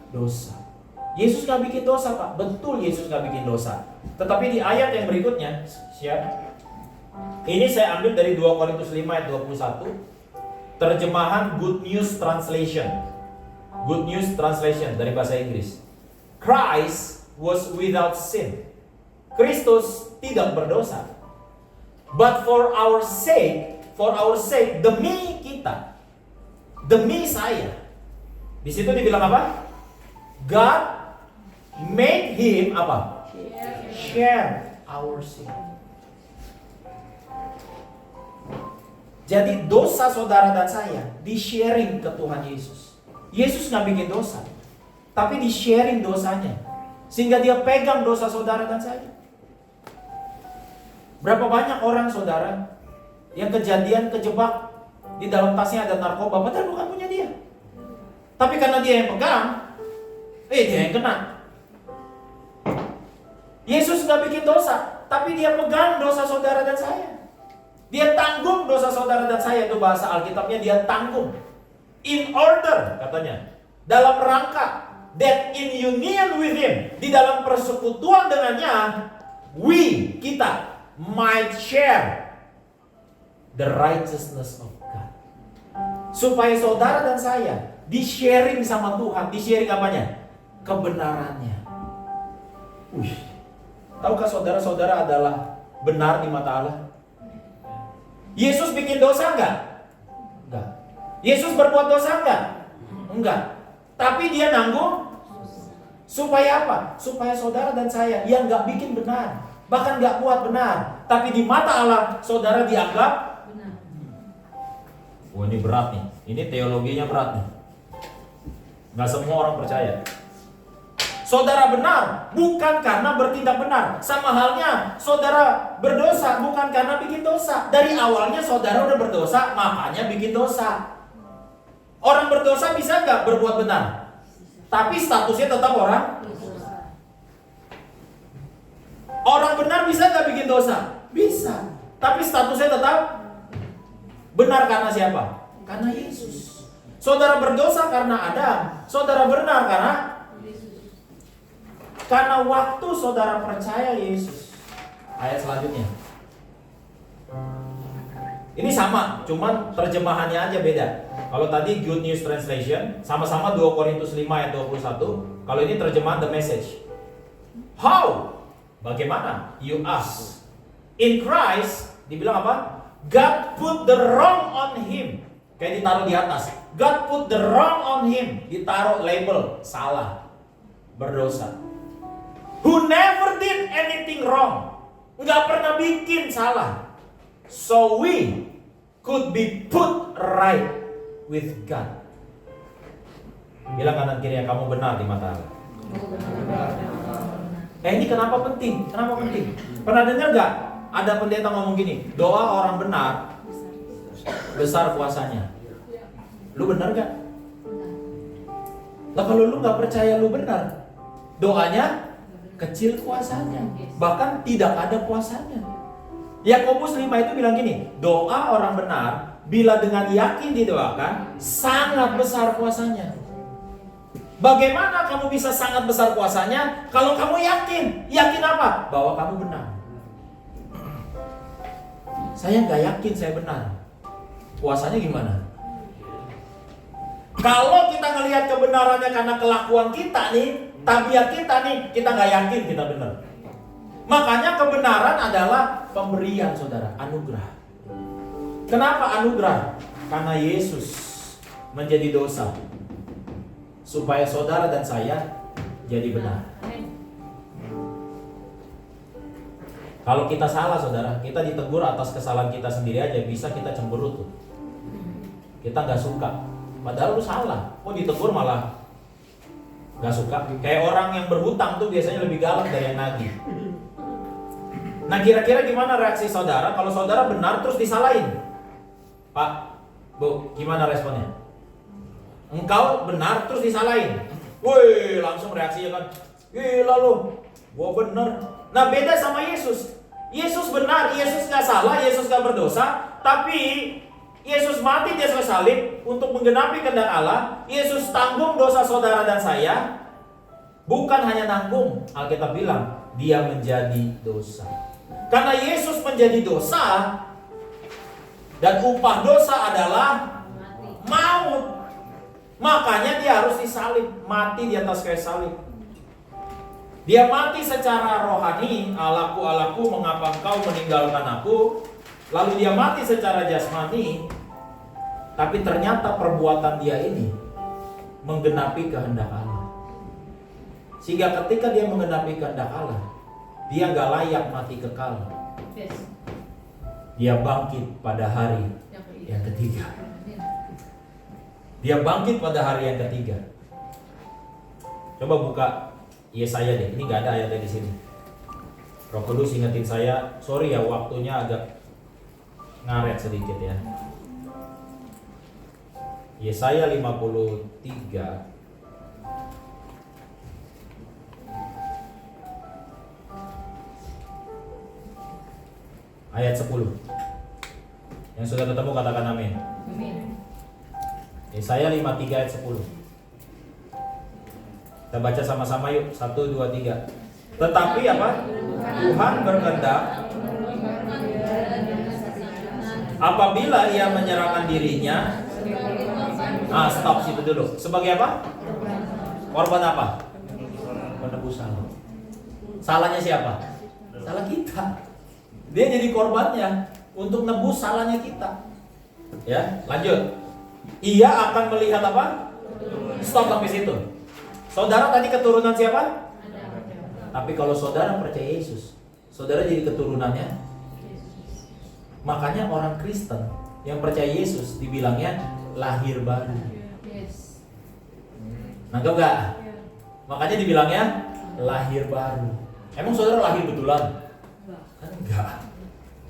dosa. Yesus nggak bikin dosa, Pak. Betul, Yesus nggak bikin dosa. Tetapi di ayat yang berikutnya, siap? Ini saya ambil dari 2 Korintus 5 ayat 21. Terjemahan Good News Translation. Good News Translation dari bahasa Inggris. Christ was without sin. Kristus tidak berdosa. But for our sake, demi kita, demi saya. Di situ dibilang apa? God made him apa? Share our sin. Jadi dosa saudara dan saya di-sharing ke Tuhan Yesus. Yesus nggak bikin dosa, tapi di-sharing dosanya. Sehingga dia pegang dosa saudara dan saya. Berapa banyak orang saudara yang kejadian kejebak di dalam tasnya ada narkoba, padahal bukan punya dia. Tapi karena dia yang pegang, dia yang kena. Yesus nggak bikin dosa, tapi dia pegang dosa saudara dan saya. Dia tanggung dosa saudara dan saya. Itu bahasa Alkitabnya, dia tanggung. In order, katanya, dalam rangka that in union with him, di dalam persekutuan dengannya, kita might share the righteousness of God. Supaya saudara dan saya di-sharing sama Tuhan. Di-sharing apanya? Kebenarannya. Tahukah saudara-saudara adalah benar di mata Allah? Yesus bikin dosa enggak? Enggak. Yesus berbuat dosa enggak? Enggak. Tapi dia nanggung. Supaya apa? Supaya saudara dan saya yang enggak bikin benar, bahkan enggak kuat benar, tapi di mata Allah saudara dianggap benar. Ini berat nih. Ini teologinya berat nih. Enggak semua orang percaya. Saudara benar bukan karena bertindak benar. Sama halnya saudara berdosa bukan karena bikin dosa. Dari awalnya saudara udah berdosa, makanya bikin dosa. Orang berdosa bisa nggak berbuat benar? Tapi statusnya tetap orang. Orang benar bisa nggak bikin dosa? Bisa. Tapi statusnya tetap benar karena siapa? Karena Yesus. Saudara berdosa karena Adam. Saudara benar karena waktu saudara percaya Yesus. Ayat selanjutnya. Ini sama, cuman terjemahannya aja beda. Kalau tadi Good News Translation, sama-sama 2 Korintus 5 ayat 21. Kalau ini terjemahan The Message. How? Bagaimana? You ask. In Christ, dibilang apa? God put the wrong on him. Kayak ditaruh di atas. God put the wrong on him. Ditaruh label, salah, berdosa. Who never did anything wrong. Nggak pernah bikin salah. So we could be put right with God. Bilang kanan kiri, kamu benar di mata Allah. Ini kenapa penting? Kenapa penting? Pernah dengar gak? Ada pendeta ngomong gini, doa orang benar besar kuasanya. Lu benar gak? Lah kalau lu gak percaya lu benar, doanya kecil kuasanya, bahkan tidak ada kuasanya. Yakobus 5 itu bilang gini, doa orang benar bila dengan yakin didoakan sangat besar kuasanya. Bagaimana kamu bisa sangat besar kuasanya kalau kamu yakin? Yakin apa? Bahwa kamu benar. Saya nggak yakin saya benar. Kuasanya gimana? Kalau kita ngelihat kebenarannya karena kelakuan kita nih, tabiat kita nih, kita nggak yakin kita benar. Makanya kebenaran adalah pemberian, saudara, anugerah. Kenapa anugerah? Karena Yesus menjadi dosa supaya saudara dan saya jadi benar. Kalau kita salah, saudara, kita ditegur atas kesalahan kita sendiri aja, bisa kita cemberut tuh. Kita nggak suka. Padahal lu salah, kok ditegur malah nggak suka. Kayak orang yang berhutang tuh biasanya lebih galak dari yang nagih. Nah, kira-kira gimana reaksi saudara kalau saudara benar terus disalahin? Pak, Bu, gimana responnya? Engkau benar terus disalahin. Wih, langsung reaksinya kan, gila lu, gua bener. Nah, beda sama Yesus. Yesus benar, Yesus gak salah, Yesus gak berdosa, tapi Yesus mati di atas salib untuk menggenapi kehendak Allah. Yesus tanggung dosa saudara dan saya. Bukan hanya nanggung, Alkitab bilang dia menjadi dosa. Karena Yesus menjadi dosa, dan upah dosa adalah maut. Makanya dia harus disalib, mati di atas kayu salib. Dia mati secara rohani, Allahku, mengapa engkau meninggalkan aku? Lalu dia mati secara jasmani, tapi ternyata perbuatan dia ini menggenapi kehendak Allah. Sehingga ketika dia menggenapi kehendak Allah, dia gak layak mati kekal. Dia bangkit pada hari yang ketiga. Dia bangkit pada hari yang ketiga. Coba buka Yesaya deh. Ini nggak ada ayatnya di sini. Roh Kudus ingetin saya. Sorry ya, waktunya agak ngaret sedikit ya. Yesaya 53 ayat 10. Yang sudah ketemu katakan amin. Yesaya 53 ayat 10. Kita baca sama-sama yuk. 1, 2, 3. Tetapi apa? Tuhan berkehendak apabila ia menyerahkan dirinya. Stop situ dulu. Sebagai apa? Korban apa? Penebus salah. Salahnya siapa? Salah kita. Dia jadi korbannya untuk nebus salahnya kita. Ya, lanjut. Ia akan melihat apa? Stop sampai situ. Saudara tadi keturunan siapa? Tapi kalau saudara percaya Yesus, saudara jadi keturunannya. Makanya orang Kristen yang percaya Yesus dibilangnya lahir baru. Nangkep gak? Makanya dibilangnya lahir baru. Emang saudara lahir betulan? Enggak.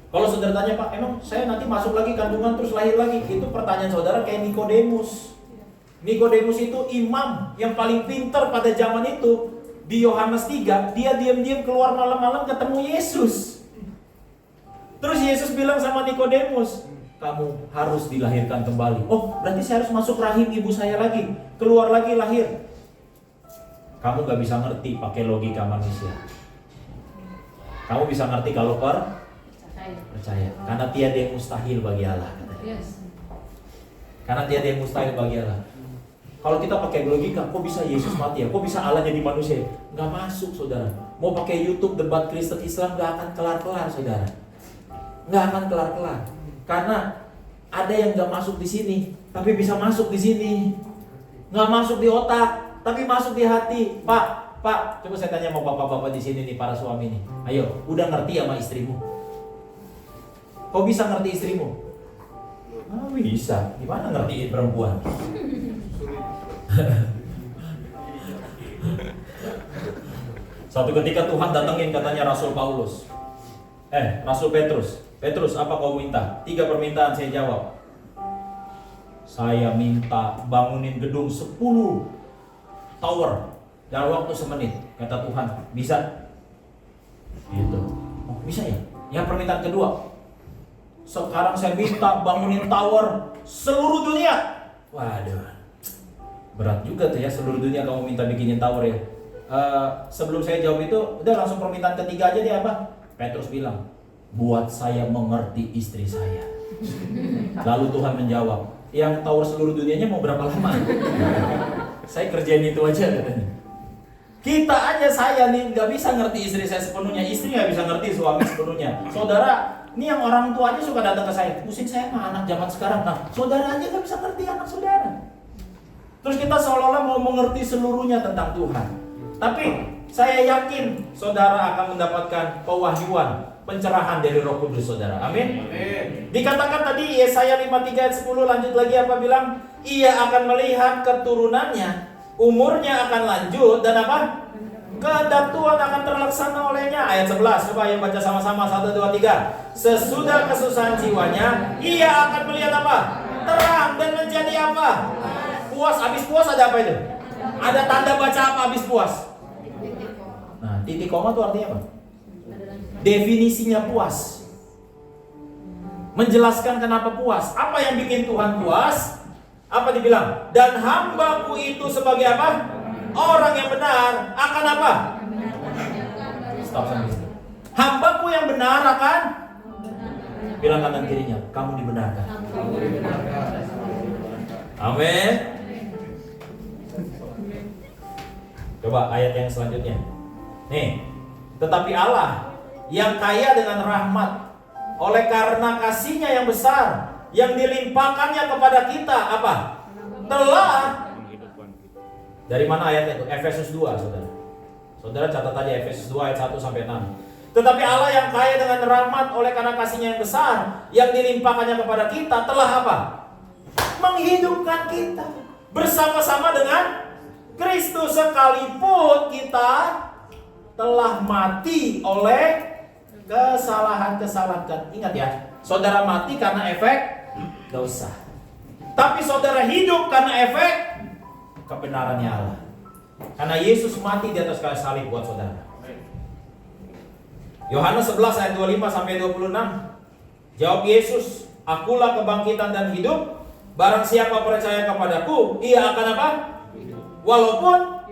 Kalau saudara tanya, Pak, emang saya nanti masuk lagi kandungan terus lahir lagi? Itu pertanyaan saudara kayak Nikodemus. Nikodemus itu imam yang paling pintar pada zaman itu. Di Yohanes 3, dia diam-diam keluar malam-malam ketemu Yesus. Terus Yesus bilang sama Nikodemus, kamu harus dilahirkan kembali. Oh, berarti saya harus masuk rahim ibu saya lagi, keluar lagi lahir. Kamu gak bisa ngerti pakai logika manusia. Kamu bisa ngerti kalau percaya. Karena tiada yang mustahil bagi Allah. Karena tiada yang mustahil bagi Allah. Kalau kita pakai logika, kok bisa Yesus mati ya? Kok bisa Allah jadi manusia? Nggak masuk, saudara. Mau pakai YouTube debat Kristen Islam gak akan kelar-kelar, saudara. Gak akan kelar-kelar. Karena ada yang gak masuk di sini, tapi bisa masuk di sini. Gak masuk di otak, tapi masuk di hati. Pak, coba saya tanya sama bapak-bapak di sini nih, para suami nih. Ayo, udah ngerti sama istrimu? Kok bisa ngerti istrimu? Bisa. Gimana ngertiin perempuan? Suatu ketika Tuhan datengin katanya Rasul Paulus. Rasul Petrus. Petrus, apa kau minta? 3 permintaan saya jawab. Saya minta bangunin gedung 10 tower dalam waktu semenit. Kata Tuhan, bisa? Gitu. Oh, bisa ya? Yang permintaan kedua. Sekarang saya minta bangunin tower seluruh dunia. Waduh. Berat juga tuh ya, seluruh dunia kamu minta bikinin tower ya. Sebelum saya jawab itu, udah langsung permintaan ketiga aja dia apa? Petrus bilang, buat saya mengerti istri saya. Lalu Tuhan menjawab, yang tower seluruh dunianya mau berapa lama? Saya kerjain itu aja katanya. Kita aja, saya nih nggak bisa ngerti istri saya sepenuhnya, istri nggak bisa ngerti suami sepenuhnya. Saudara, ini yang orang tua aja suka datang ke saya, pusing saya mah anak zaman sekarang. Nah, saudara aja nggak bisa ngerti anak saudara. Terus kita seolah-olah mau mengerti seluruhnya tentang Tuhan. Tapi saya yakin saudara akan mendapatkan pewahyuan, pencerahan dari Roh Kudus, saudara. Amin. Dikatakan tadi Yesaya 53 ayat 10, lanjut lagi apa bilang? Ia akan melihat keturunannya, umurnya akan lanjut, dan apa? Kehendak Tuhan akan terlaksana olehnya. Ayat 11, coba yang baca sama-sama, 1, 2, 3. Sesudah kesusahan jiwanya, ia akan melihat apa? Terang, dan menjadi apa? Puas. Habis puas ada apa itu? Ada tanda baca apa habis puas? Nah, titik koma itu artinya apa? Definisinya puas. Menjelaskan kenapa puas. Apa yang bikin Tuhan puas? Apa dibilang? Dan hambaku itu sebagai apa? Orang yang benar akan apa? Stop sampai situ. Hambaku yang benar akan bilang kanan kirinya, kamu dibenarkan. Amin. Coba ayat yang selanjutnya. Nih, tetapi Allah yang kaya dengan rahmat, oleh karena kasih-Nya yang besar, yang dilimpahkannya kepada kita, apa? Telah. Dari mana ayatnya itu? Efesus 2, saudara. Saudara catat aja Efesus 2 ayat 1 sampai 6. Tetapi Allah yang kaya dengan rahmat, oleh karena kasih-Nya yang besar, yang dilimpahkannya kepada kita, telah apa? Menghidupkan kita bersama-sama dengan Kristus, sekalipun kita telah mati oleh kesalahan-kesalahan. Ingat ya, saudara mati karena efek dosa. Tapi saudara hidup karena efek kebenarannya Allah. Karena Yesus mati di atas kayu salib buat saudara. Yohanes 11 ayat 25 sampai 26. Jawab Yesus, akulah kebangkitan dan hidup. Barang siapa percaya kepadaku, ia akan apa? Walaupun,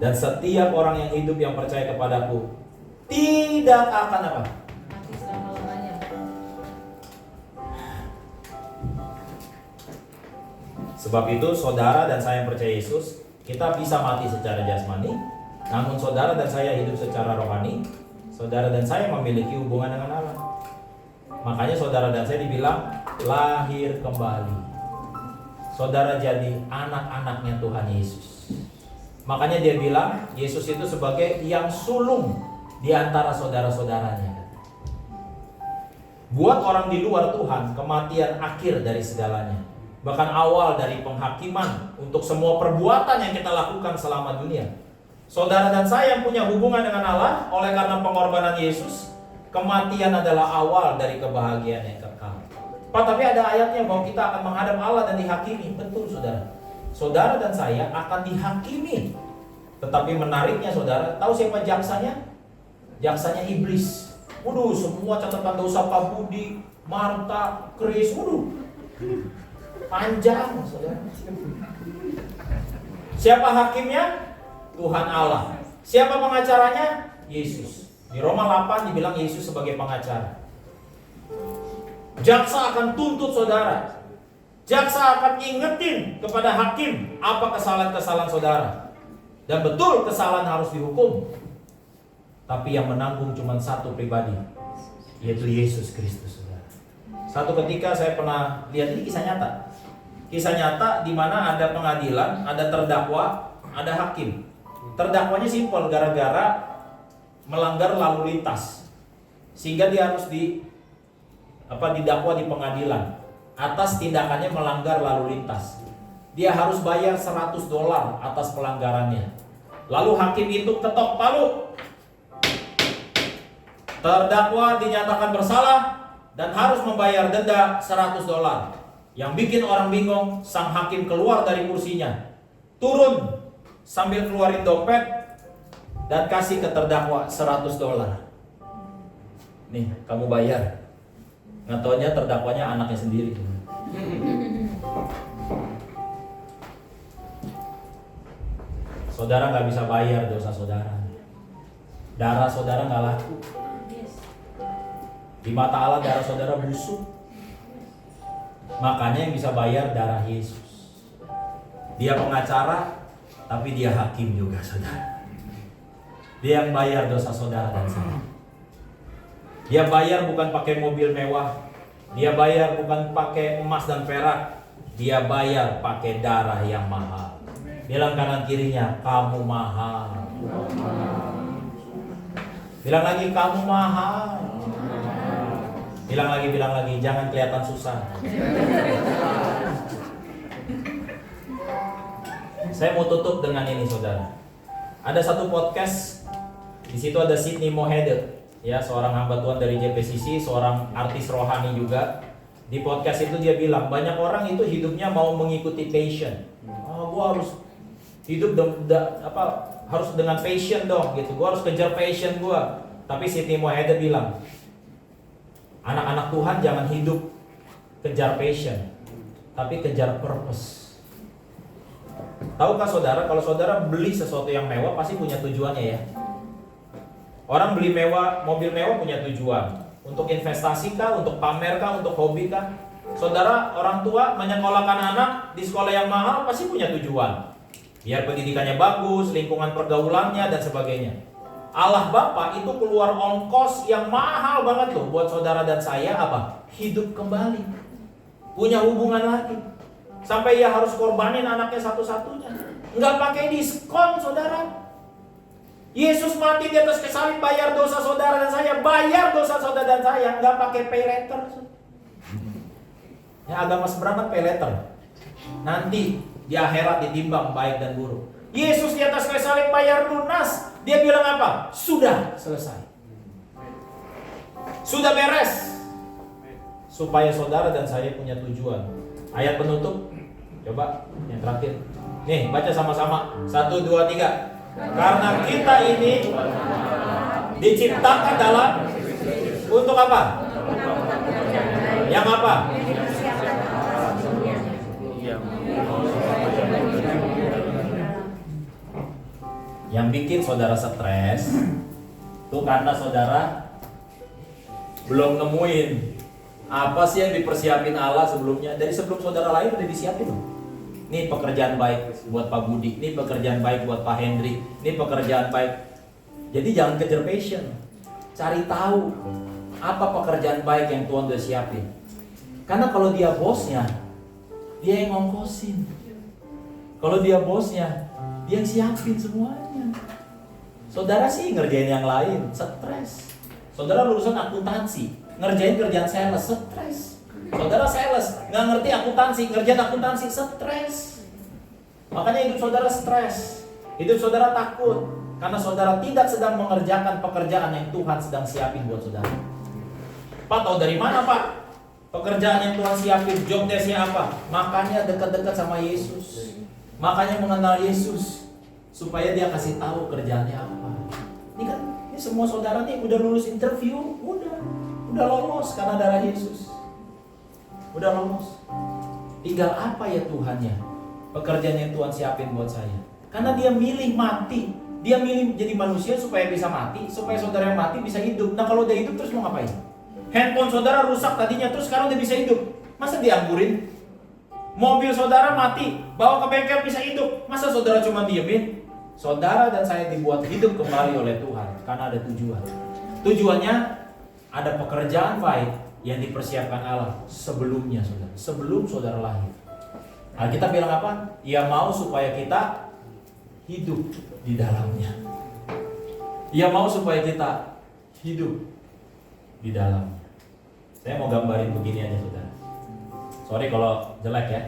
dan setiap orang yang hidup yang percaya kepadaku tidak akan apa? Mati selama-lamanya. Sebab itu saudara dan saya yang percaya Yesus, kita bisa mati secara jasmani, namun saudara dan saya hidup secara rohani. Saudara dan saya memiliki hubungan dengan Allah. Makanya saudara dan saya dibilang lahir kembali. Saudara jadi anak-anaknya Tuhan Yesus. Makanya dia bilang Yesus itu sebagai yang sulung di antara saudara-saudaranya. Buat orang di luar Tuhan, kematian akhir dari segalanya. Bahkan awal dari penghakiman untuk semua perbuatan yang kita lakukan selama dunia. Saudara dan saya yang punya hubungan dengan Allah, oleh karena pengorbanan Yesus, kematian adalah awal dari kebahagiaan yang kekal. Pak, tapi ada ayatnya bahwa kita akan menghadap Allah dan dihakimi. Betul, saudara. Saudara dan saya akan dihakimi. Tetapi menariknya, saudara, tahu siapa jaksanya? Jaksanya iblis. Waduh, semua catatan dosa Pak Budi, Marta, Kris, waduh, panjang, saudara. Siapa hakimnya? Tuhan Allah. Siapa pengacaranya? Yesus. Di Roma 8 dibilang Yesus sebagai pengacara. Jaksa akan tuntut saudara. Jaksa akan ingetin kepada hakim apa kesalahan-kesalahan saudara. Dan betul kesalahan harus dihukum. Tapi yang menanggung cuma satu pribadi, yaitu Yesus Kristus. Satu ketika saya pernah lihat, ini kisah nyata. Kisah nyata di mana ada pengadilan, ada terdakwa, ada hakim. Terdakwanya simpel, gara-gara melanggar lalu lintas. Sehingga dia harus didakwa di pengadilan atas tindakannya melanggar lalu lintas. Dia harus bayar $100 atas pelanggarannya. Lalu hakim itu ketok palu. Terdakwa dinyatakan bersalah dan harus membayar denda $100. Yang bikin orang bingung, sang hakim keluar dari kursinya, turun sambil keluarin dompet dan kasih ke terdakwa $100. Nih, kamu bayar. Nggak taunya terdakwanya anaknya sendiri. Saudara nggak bisa bayar dosa saudara. Darah saudara nggak laku. Di mata Allah darah saudara busuk. Makanya yang bisa bayar darah Yesus. Dia pengacara, tapi dia hakim juga, saudara. Dia yang bayar dosa saudara dan saya. Dia bayar bukan pakai mobil mewah. Dia bayar bukan pakai emas dan perak. Dia bayar pakai darah yang mahal. Bilang kanan kirinya, kamu mahal. Bilang lagi, kamu mahal. Bilang lagi, jangan kelihatan susah. Saya mau tutup dengan ini, saudara. Ada satu podcast, di situ ada Sidney Mohede, ya, seorang hamba Tuhan dari JPCC, seorang artis rohani juga. Di podcast itu dia bilang, banyak orang itu hidupnya mau mengikuti passion. Oh, gua harus hidup harus dengan passion dong, gitu. Gua harus kejar passion gua. Tapi Sidney Mohede bilang, anak-anak Tuhan jangan hidup kejar passion, tapi kejar purpose. Tahukah saudara, kalau saudara beli sesuatu yang mewah pasti punya tujuannya ya. Orang beli mobil mewah punya tujuan. Untuk investasi kah, untuk pamer kah, untuk hobi kah? Saudara, orang tua menyekolahkan anak di sekolah yang mahal pasti punya tujuan. Biar pendidikannya bagus, lingkungan pergaulannya dan sebagainya. Allah Bapa itu keluar ongkos yang mahal banget loh buat saudara dan saya apa? Hidup kembali. Punya hubungan lagi. Sampai ia harus korbanin anaknya satu-satunya. Nggak pakai diskon, saudara. Yesus mati di atas kayu salib bayar dosa saudara dan saya. Bayar dosa saudara dan saya. Nggak pakai pay letter. Ya, agama seberangkat pay letter. Nanti di akhirat ditimbang baik dan buruk. Yesus di atas kayu salib bayar lunas. Dia bilang apa? Sudah selesai. Sudah beres. Supaya saudara dan saya punya tujuan. Ayat penutup. Coba yang terakhir. Nih, baca sama-sama. 1, 2, 3. Karena kita ini diciptakan dalam untuk apa? Yang apa? Yang bikin saudara stres itu karena saudara belum nemuin apa sih yang dipersiapin Allah sebelumnya. Dari sebelum saudara lahir udah disiapin loh. Ini pekerjaan baik buat Pak Budi, ini pekerjaan baik buat Pak Hendri, ini pekerjaan baik. Jadi jangan kejar passion. Cari tahu apa pekerjaan baik yang Tuhan udah siapin. Karena kalau dia bosnya, dia yang ngongkosin. Kalau dia bosnya, dia yang siapin semuanya. Saudara sih ngerjain yang lain, stres. Saudara lulusan akuntansi, ngerjain kerjaan sales, stres. Saudara sales, nggak ngerti akuntansi, ngerjain akuntansi, stres. Makanya hidup saudara stres. Hidup saudara takut. Karena saudara tidak sedang mengerjakan pekerjaan yang Tuhan sedang siapin buat saudara. Pak, tahu dari mana Pak? Pekerjaan yang Tuhan siapin, job desk-nya apa? Makanya dekat-dekat sama Yesus. Makanya mengenal Yesus. Supaya dia kasih tahu kerjaannya apa. Ini kan, ini semua saudara nih udah lulus interview, udah lolos karena darah Yesus. Udah lolos. Tinggal apa ya Tuhannya? Pekerjaan yang Tuhan siapin buat saya. Karena dia milih mati. Dia milih jadi manusia supaya bisa mati, supaya saudara yang mati bisa hidup. Nah kalau udah hidup terus mau ngapain? Handphone saudara rusak tadinya, terus sekarang udah bisa hidup. Masa dianggurin? Mobil saudara mati, bawa ke bengkel bisa hidup. Masa saudara cuma diemin? Saudara dan saya dibuat hidup kembali oleh Tuhan karena ada tujuan. Tujuannya ada pekerjaan baik yang dipersiapkan Allah sebelumnya, saudara. Sebelum saudara lahir. Alkitab bilang apa? Ia mau supaya kita hidup di dalamnya. Ia mau supaya kita hidup di dalamnya. Saya mau gambarin begini aja, saudara. Sorry kalau jelek ya.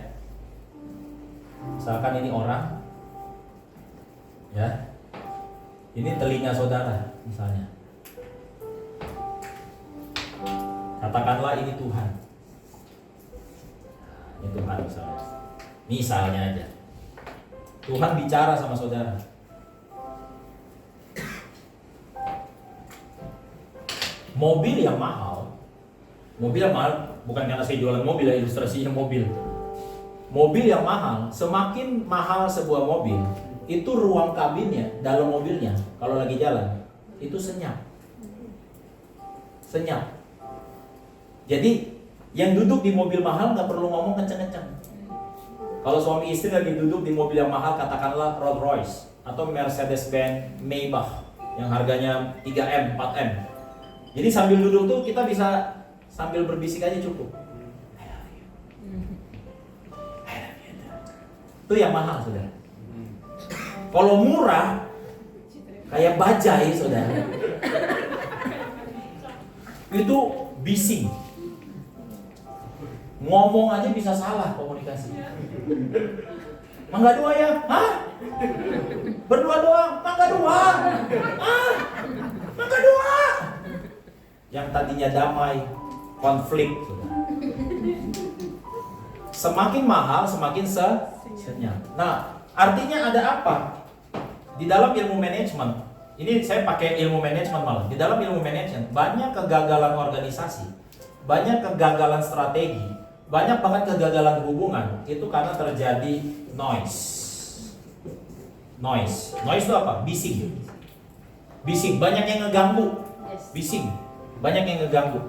Misalkan ini orang, ya, ini telinga saudara misalnya. Katakanlah ini Tuhan. Ini Tuhan misalnya. Misalnya aja. Tuhan bicara sama saudara. Mobil yang mahal bukan karena saya jualan mobil ya, ilustrasinya mobil. Mobil yang mahal, semakin mahal sebuah mobil, itu ruang kabinnya, dalam mobilnya, kalau lagi jalan, itu senyap. Senyap. Jadi, yang duduk di mobil mahal nggak perlu ngomong kenceng-kenceng. Kalau suami istri lagi duduk di mobil yang mahal, katakanlah Rolls Royce atau Mercedes-Benz Maybach yang harganya 3M, 4M. Jadi sambil duduk tuh kita bisa sambil berbisik aja cukup. Itu yang mahal, saudara. Kalau murah, kayak bajai, saudara. Itu bising. Ngomong aja bisa salah komunikasi. Mangga dua ya? Hah? Berdua doang? Mangga dua? Ah? Mangga dua? Yang tadinya damai, konflik, saudara. Semakin mahal, semakin senyap. Nah, artinya ada apa? Di dalam ilmu manajemen, ini saya pakai ilmu manajemen malah. Di dalam ilmu manajemen, banyak kegagalan organisasi, banyak kegagalan strategi, banyak banget kegagalan hubungan. Itu karena terjadi noise. Noise itu apa? Bising. Bising, banyak yang ngeganggu. Bising, banyak yang ngeganggu.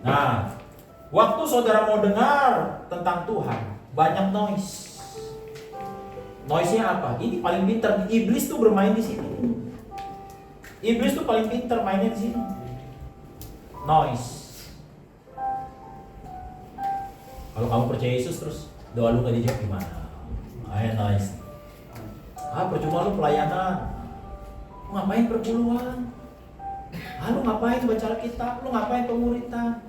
Nah, waktu saudara mau dengar tentang Tuhan, banyak noise. Noise-nya apa? Ini paling pintar. Iblis tuh bermain di sini. Iblis tuh paling pintar mainnya di sini. Noise. Kalau kamu percaya Yesus terus doa lu gak dijawab gimana? Noise. Percuma lu pelayanan. Lu ngapain perpuluhan? Lu ngapain baca Alkitab? Lu ngapain pemuritan?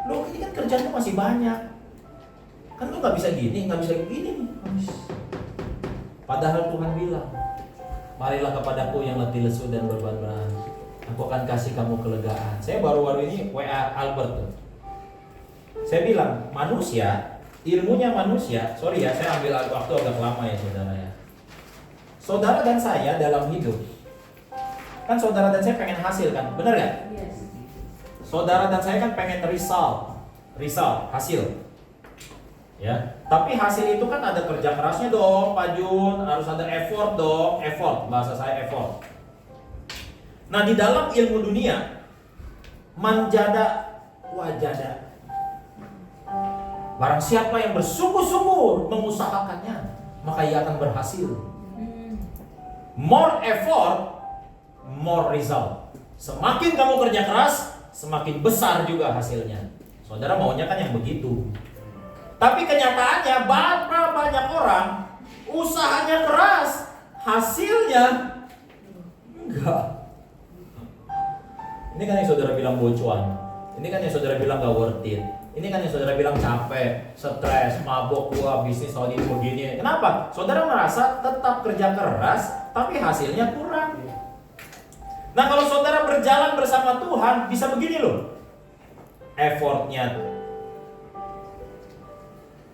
Lu ini kan kerjaan lu masih banyak. Kan lu gak bisa gini, gak bisa gini. Padahal Tuhan bilang, marilah kepadaku yang letih lesu dan beban berat, aku akan kasih kamu kelegaan. Saya baru-baru ini WA Albert tuh. Saya bilang, manusia, ilmunya manusia, sorry ya, saya ambil waktu agak lama ya saudara ya. Saudara dan saya dalam hidup, kan saudara dan saya pengen hasil kan, benar gak? Yes. Saudara dan saya kan pengen result, hasil. Ya, tapi hasil itu kan ada kerja kerasnya dong, Pak Jun, harus ada effort dong, effort, bahasa saya effort. Nah, di dalam ilmu dunia, manjada wajada. Barang siapa yang bersungguh-sungguh mengusahakannya, maka ia akan berhasil. More effort, more result. Semakin kamu kerja keras, semakin besar juga hasilnya. Saudara maunya kan yang begitu. Tapi kenyataannya banyak orang usahanya keras, hasilnya enggak. Ini kan yang saudara bilang bocuan. Ini kan yang saudara bilang gak worth it. Ini kan yang saudara bilang capek, stres, mabok, bisnis ini begini. Kenapa? Saudara merasa tetap kerja keras, tapi hasilnya kurang. Nah, kalau saudara berjalan bersama Tuhan, bisa begini loh.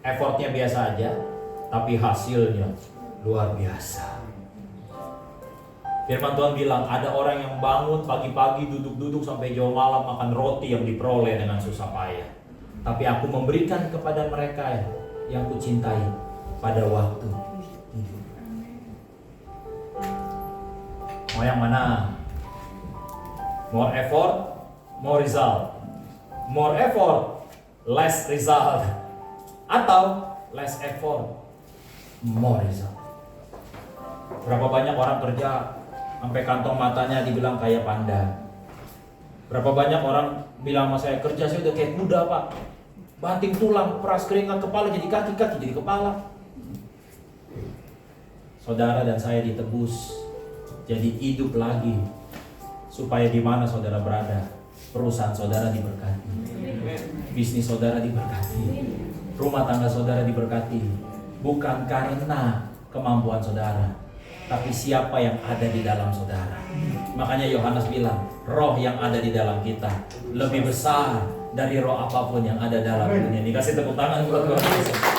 Effortnya biasa aja, tapi hasilnya luar biasa. Firman Tuhan bilang, ada orang yang bangun pagi-pagi, duduk-duduk sampai jauh malam makan roti yang diperoleh dengan susah payah. Tapi aku memberikan kepada mereka yang kucintai pada waktu tidur. Mau yang mana? More effort, more result. More effort, less result. Atau less effort, more result. Berapa banyak orang kerja sampai kantong matanya dibilang kayak panda. Berapa banyak orang bilang sama saya, kerja saya udah kayak kuda pak, banting tulang, peras keringat, kepala jadi kaki, kaki jadi kepala. Saudara dan saya ditebus, jadi hidup lagi, supaya di mana saudara berada, perusahaan saudara diberkati, bisnis saudara diberkati, rumah tangga saudara diberkati, bukan karena kemampuan saudara, tapi siapa yang ada di dalam saudara. Makanya Yohanes bilang, roh yang ada di dalam kita lebih besar dari roh apapun yang ada dalam dunia ini. Kasih tepuk tangan buat Tuhan Yesus.